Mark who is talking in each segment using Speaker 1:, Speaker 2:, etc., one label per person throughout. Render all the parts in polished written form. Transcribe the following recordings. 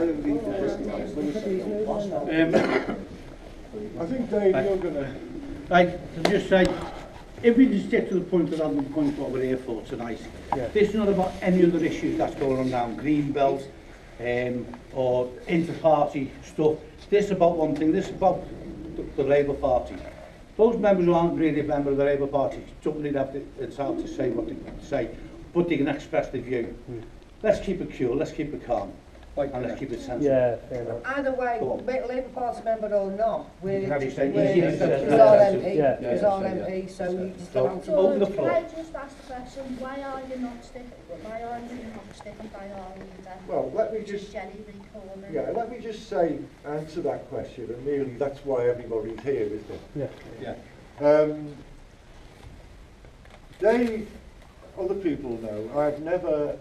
Speaker 1: I think, Dave, you're going to...
Speaker 2: Right, to just say, if we can stick to the point that I'm the point what we're here for tonight, this is not about any other issues that's going on down Greenbelt or inter-party stuff. This is about one thing, this is about the Labour Party. Those members who aren't really a member of the Labour Party don't really have the entitled to say what they say, but they can express their view. Let's keep it cool, let's keep it calm, and let's keep it sensible.
Speaker 3: Yeah, fair enough.
Speaker 4: Either way, Labour Party member or not, we're our MP, so we still have to
Speaker 5: open the floor. Can I just ask the question, why are you not sticking by our leader?
Speaker 1: Well, let me just...
Speaker 5: Jeremy Corbyn.
Speaker 1: Yeah, let me just say, answer that question, and really that's why everybody's here, isn't it? They, other people know, I've never,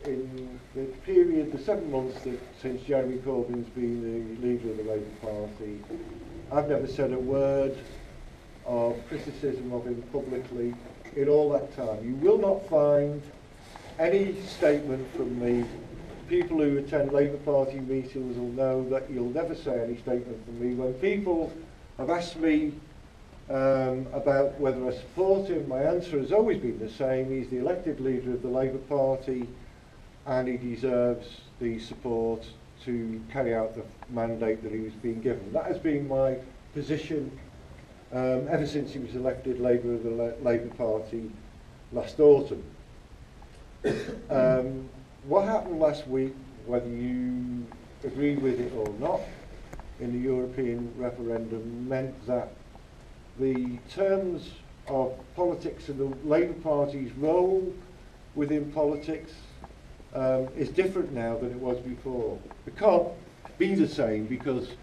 Speaker 1: in the period, the 7 months since Jeremy Corbyn's been the leader of the Labour Party, I've never said a word of criticism of him publicly in all that time. You will not find any statement from me. People who attend Labour Party meetings will know that you'll never say any statement from me. When people have asked me about whether I support him, my answer has always been the same. He's the elected leader of the Labour Party and he deserves the support to carry out the mandate that he was being given. That has been my position ever since he was elected leader of the Labour Party last autumn. What happened last week, whether you agree with it or not, in the European referendum meant that the terms of politics and the Labour Party's role within politics is different now than it was before. It can't be the same because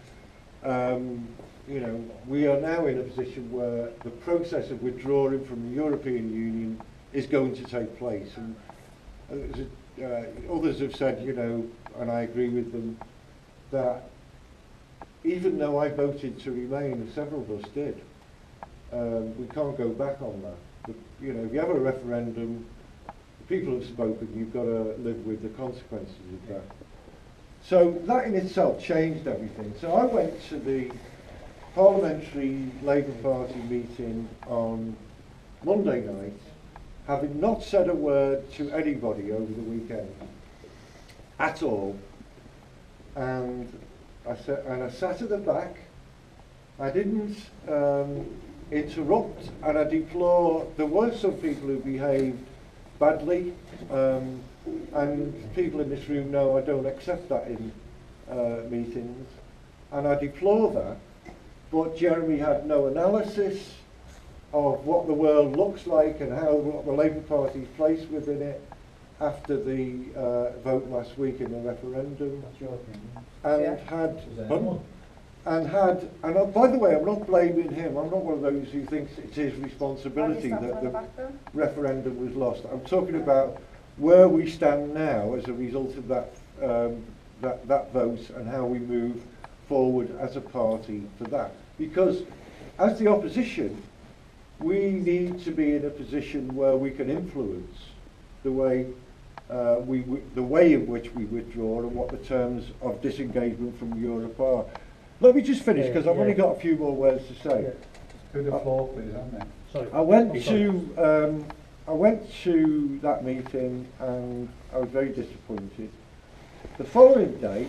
Speaker 1: you know, we are now in a position where the process of withdrawing from the European Union is going to take place. And others have said, you know, and I agree with them, that even though I voted to remain, and several of us did, we can't go back on that. You know, if you have a referendum, the people have spoken, you've got to live with the consequences of that. So that in itself changed everything. So I went to the Parliamentary Labour Party meeting on Monday night, having not said a word to anybody over the weekend at all, and I sat at the back. I didn't interrupt, and I deplore. There were some people who behaved badly, and people in this room know I don't accept that in meetings, and I deplore that. But Jeremy had no analysis of what the world looks like and how what the Labour Party's place within it after the vote last week in the referendum.
Speaker 6: That's your opinion.
Speaker 1: And by the way, I'm not blaming him. I'm not one of those who thinks it's his responsibility that the referendum was lost. I'm talking about where we stand now as a result of that that vote and how we move forward as a party for that. Because as the opposition, we need to be in a position where we can influence the way the way in which we withdraw and what the terms of disengagement from Europe are. Let me just finish because I've only got a few more words to say.
Speaker 6: To the floor, please, haven't they?
Speaker 3: Sorry.
Speaker 1: I went to that meeting and I was very disappointed. The following day,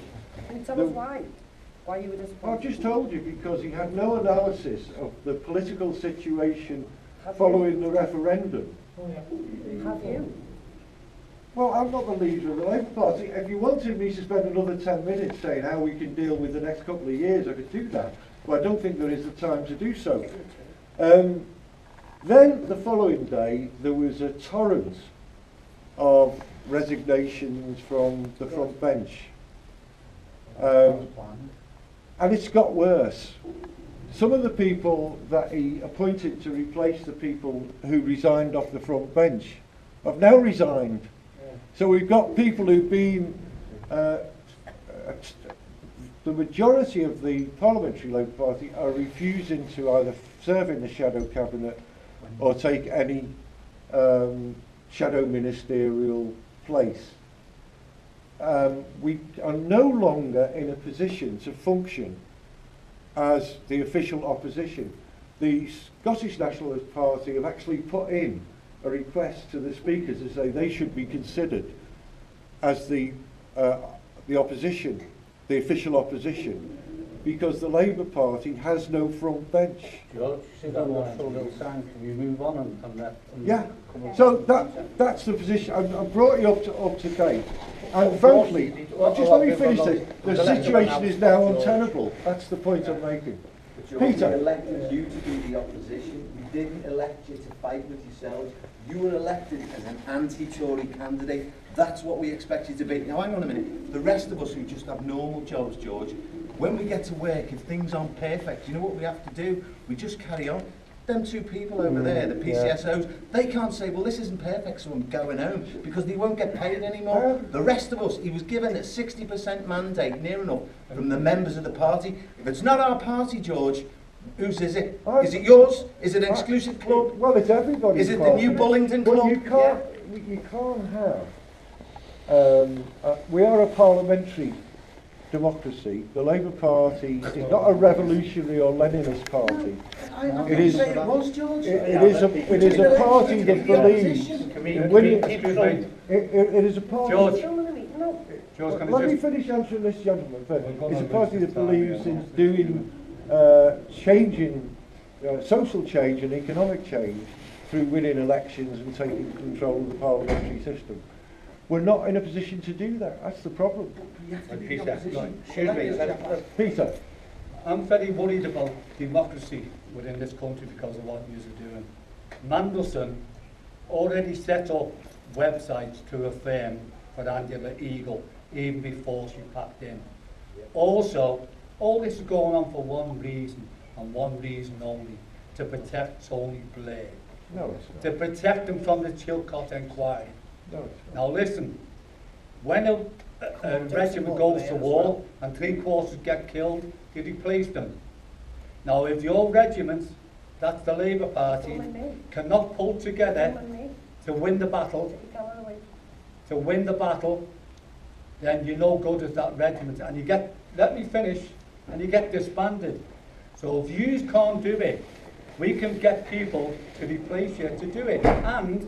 Speaker 4: can you tell us why? Why you were disappointed?
Speaker 1: I've just told you, because he had no analysis of the political situation following the referendum.
Speaker 4: Have you?
Speaker 1: Well, I'm not the leader of the Labour Party. If you wanted me to spend another 10 minutes saying how we can deal with the next couple of years, I could do that. But I don't think there is the time to do so. Then the following day, there was a torrent of resignations from the front bench. And it's got worse. Some of the people that he appointed to replace the people who resigned off the front bench have now resigned. So we've got people who've been, the majority of the Parliamentary Labour Party are refusing to either serve in the shadow cabinet or take any shadow ministerial place. we are no longer in a position to function as the official opposition. The Scottish Nationalist Party have actually put in a request to the speakers to say they should be considered as the opposition, the official opposition, because the Labour Party has no front bench.
Speaker 2: George, you see that little sign? Can we move on and let?
Speaker 1: Yeah. So that's the position. I've brought you up to date. And frankly, just let me finish this. The situation is now untenable. That's the point I'm making.
Speaker 3: Peter. We elected you to be the opposition. We didn't elect you to fight with yourselves. You were elected as an anti-Tory candidate. That's what we expect you to be. Now, hang on a minute. The rest of us who just have normal jobs, George, when we get to work, if things aren't perfect, you know what we have to do? We just carry on. Them two people over there, the PCSOs, they can't say, well, this isn't perfect, so I'm going home, because they won't get paid anymore. The rest of us, he was given a 60% mandate, near enough, from the members of the party. If it's not our party, George, whose is it? Is it yours? Is it an exclusive club?
Speaker 1: Well, it's everybody's.
Speaker 3: Is it the New Bullingdon Club?
Speaker 1: You can't have. We are a parliamentary democracy. The Labour Party is not a revolutionary or Leninist party. It is a party that believes in winning. It is a party.
Speaker 2: George,
Speaker 1: let me finish answering this gentleman first. It's a party that believes in doing changing social change and economic change through winning elections and taking control of the parliamentary system. We're not in a position to do that. That's the problem. Peter.
Speaker 2: I'm very worried about democracy within this country because of what you're doing. Mandelson already set up websites to a firm for Angela Eagle even before she packed in. Also, all this is going on for one reason and one reason only: to protect Tony Blair.
Speaker 1: No, it's not.
Speaker 2: To protect him from the Chilcot inquiry.
Speaker 1: No, it's not.
Speaker 2: Now listen, when a regiment goes to war and 3/4 get killed, you replace them. Now if your regiment, that's the Labour Party, cannot pull together to win the battle, then you're no good as that regiment, and you get, let me finish, and you get disbanded. So if you can't do it, we can get people to replace you to do it. And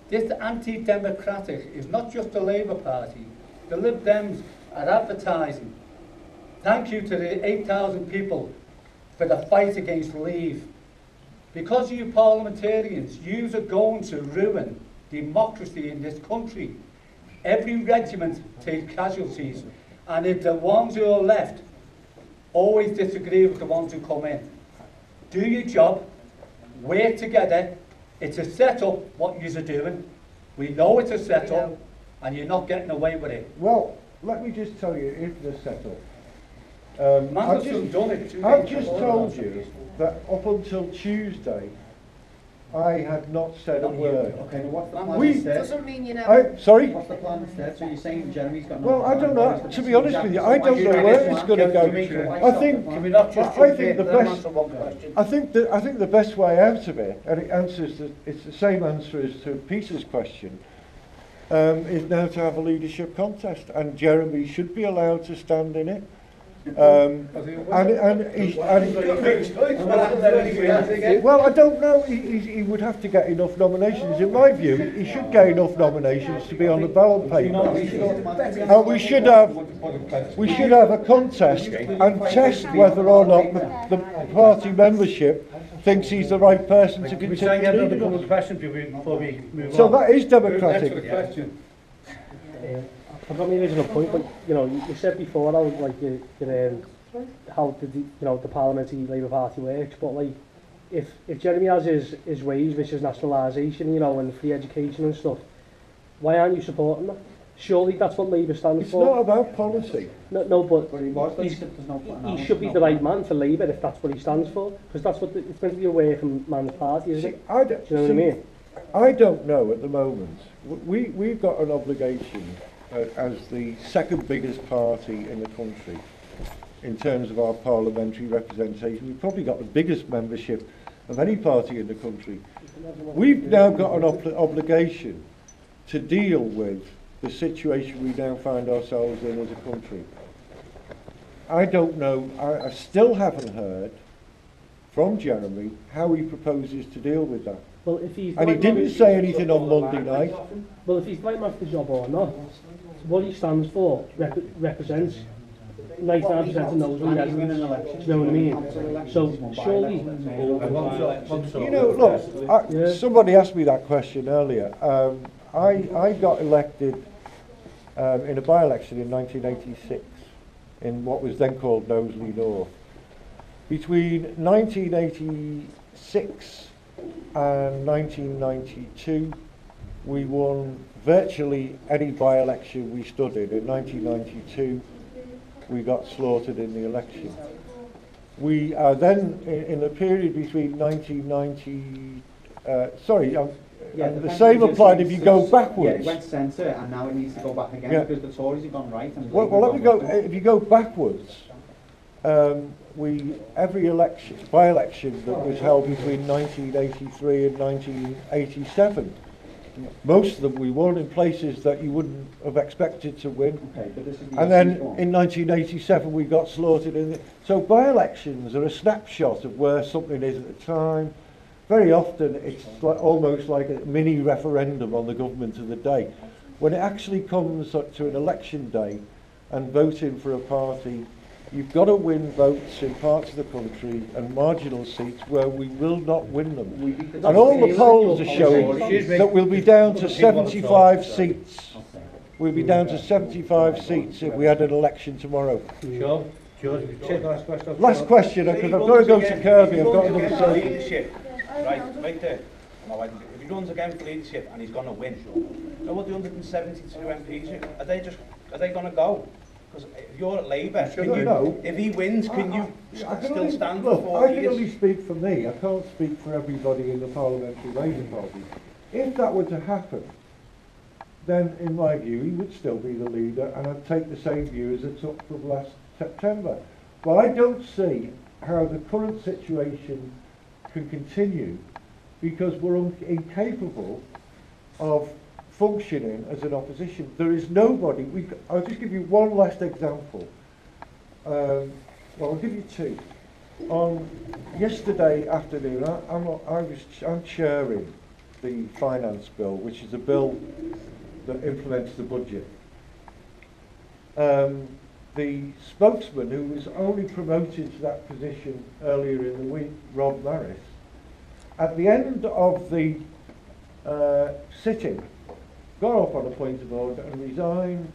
Speaker 2: this anti-democratic is not just the Labour Party. The Lib Dems are advertising. Thank you to the 8,000 people for the fight against Leave. Because you parliamentarians, you are going to ruin democracy in this country. Every regiment takes casualties, and if the ones who are left always disagree with the ones who come in. Do your job, work together. It's a set-up what you're doing. We know it's a set-up, and you're not getting away with it.
Speaker 1: Well, let me just tell you, it's a set-up. I've just told you that up until Tuesday, I had not said a word.
Speaker 6: Okay, what's the plan instead?
Speaker 4: Doesn't mean you never.
Speaker 1: Sorry?
Speaker 6: What's the plan instead? So you're saying Jeremy's got no
Speaker 1: Well, I don't know. To be honest with you, I don't know where it's going to go. I think the best way out of it, and it answers it's the same answer as to Peter's question, is now to have a leadership contest, and Jeremy should be allowed to stand in it. Well, I don't know. He would have to get enough nominations. In my view, he should get enough nominations to be on the ballot paper. And we should have a contest and test whether or not the party membership thinks he's the right person to continue leading us. So that is democratic.
Speaker 7: I've got my original point, but you said before how how the parliamentary Labour Party works, but like if Jeremy has his ways, which is nationalisation, and free education and stuff, why aren't you supporting that? Surely that's what Labour stands for.
Speaker 1: It's not about policy.
Speaker 7: No, but he should be the right man for Labour if that's what he stands for, because that's what it's meant to be a working man's party, isn't it? Do you know what I mean?
Speaker 1: I don't know at the moment. We've got an obligation as the second biggest party in the country in terms of our parliamentary representation. We've probably got the biggest membership of any party in the country. We've now got an obligation to deal with the situation we now find ourselves in as a country. I don't know, I still haven't heard from Jeremy how he proposes to deal with that.
Speaker 7: Well, if he's
Speaker 1: And he didn't say anything on Monday night.
Speaker 7: Well, if he's blamed off the job or not, what he stands for represents 99% of Knowsley residents. Do you know what I mean? So surely,
Speaker 1: You know, look, somebody asked me that question earlier. I got elected in a by-election in 1986 in what was then called Knowsley North. Between 1986 and 1992, we won virtually any by-election we stood in. In 1992, we got slaughtered in the election. We are then, in the period between 1990, the same applied if you go backwards.
Speaker 6: Yeah, it went centre and now it needs to go back again because the Tories have gone right. And
Speaker 1: well, let me go. If you go backwards, every election, by-election that was held between 1983 and 1987, most of them we won in places that you wouldn't have expected to win.
Speaker 6: Okay, but this is
Speaker 1: And then in 1987 we got slaughtered in it. So by-elections are a snapshot of where something is at the time. Very often it's almost like a mini referendum on the government of the day. When it actually comes to an election day and voting for a party, you've got to win votes in parts of the country and marginal seats where we will not win them. And all the polls are showing that we'll be down to 75 seats. We'll be down to 75 seats if we had an election tomorrow.
Speaker 2: Sure. George, check the last question.
Speaker 1: Last question, because I've got to go to Kirby. I've got another question.
Speaker 8: Leadership, right there. If he runs again for leadership and he's going to win, so what the 172 MPs, are they going to go? Because if you're at Labour, if he wins, can you still stand for 4
Speaker 1: years? I can only speak for me. I can't speak for everybody in the Parliamentary Labour Party. If that were to happen, then in my view he would still be the leader, and I'd take the same view as I took from last September. But I don't see how the current situation can continue because we're incapable of functioning as an opposition. There is nobody. I'll just give you one last example. Well, I'll give you two. On yesterday afternoon, I'm chairing the finance bill, which is a bill that implements the budget. The spokesman, who was only promoted to that position earlier in the week, Rob Maris, at the end of the sitting, got up on a point of order and resigned,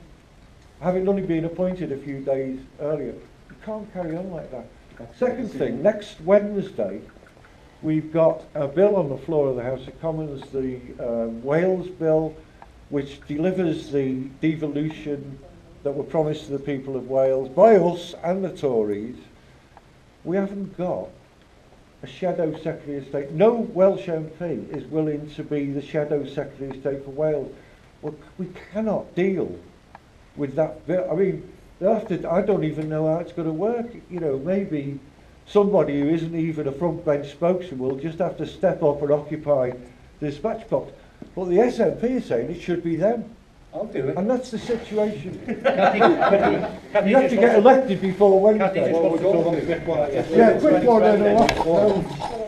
Speaker 1: having only been appointed a few days earlier. You can't carry on like that. Second thing, next Wednesday, we've got a bill on the floor of the House of Commons, the Wales bill, which delivers the devolution that were promised to the people of Wales by us and the Tories. We haven't got a Shadow Secretary of State. No Welsh MP is willing to be the Shadow Secretary of State for Wales. Well, we cannot deal with that bill. I mean, I don't even know how it's going to work. You know, maybe somebody who isn't even a front bench spokesman will just have to step up and occupy the dispatch box. But the SNP is saying it should be them.
Speaker 2: I'll do it.
Speaker 1: And that's the situation. You have to get elected before Wednesday. Yeah, quick one then.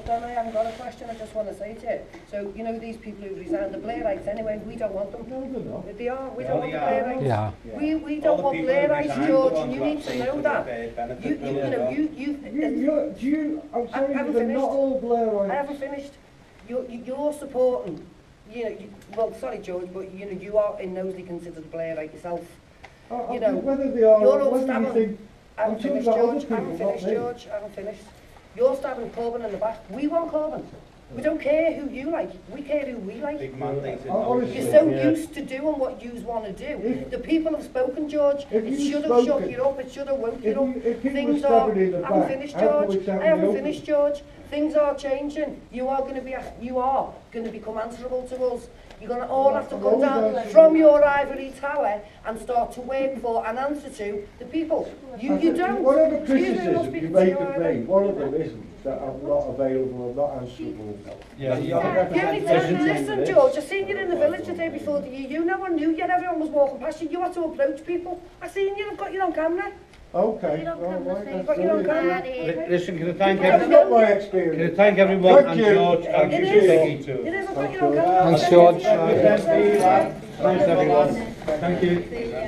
Speaker 4: I haven't got a question, I just want to say to you. So, you know, these people who resigned, the Blairites anyway, we don't want them.
Speaker 1: No, they're not.
Speaker 4: They are, we don't want the Blairites.
Speaker 9: Yeah.
Speaker 4: We don't want Blairites, George, and you need to know that.
Speaker 1: I'm sorry, they're not all Blairites.
Speaker 4: I haven't finished. You're supporting, well, sorry, George, but you are in Knowsley considered a Blairite yourself.
Speaker 1: Whether they are,
Speaker 4: you're all
Speaker 1: whether you think...
Speaker 4: I haven't finished, George. I haven't finished. You're stabbing Corbyn in the back. We want Corbyn. We don't care who you like. We care who we like. You're so used to doing what you want to do. The people have spoken, George. It should have shut you up. It should have woke you up. Things are... I haven't finished, George. I haven't finished, George. Things are changing. You are going to become answerable to us. You're going to all have to come down from your ivory tower and start to work for and answer to the people. You don't.
Speaker 1: Whatever criticism you make of me, one of them isn't that I'm not available, I'm not answerable.
Speaker 4: Listen, George, I seen you in the village the day before the year. No one knew yet, everyone was walking past you. You had to approach people. I seen you, I've got you on camera.
Speaker 1: Okay,
Speaker 5: You don't
Speaker 1: well,
Speaker 5: have
Speaker 1: right,
Speaker 5: the
Speaker 1: that's
Speaker 4: But you don't
Speaker 1: brilliant.
Speaker 4: care.
Speaker 2: Listen, can I thank
Speaker 1: That's not my experience.
Speaker 2: Can I thank everyone
Speaker 1: Thank
Speaker 2: and
Speaker 1: you.
Speaker 2: George and
Speaker 4: It
Speaker 2: you
Speaker 4: is.
Speaker 2: Vicky too.
Speaker 4: It is, I've got you on camera.
Speaker 7: Thanks, George.
Speaker 2: Thanks everyone. Thank you.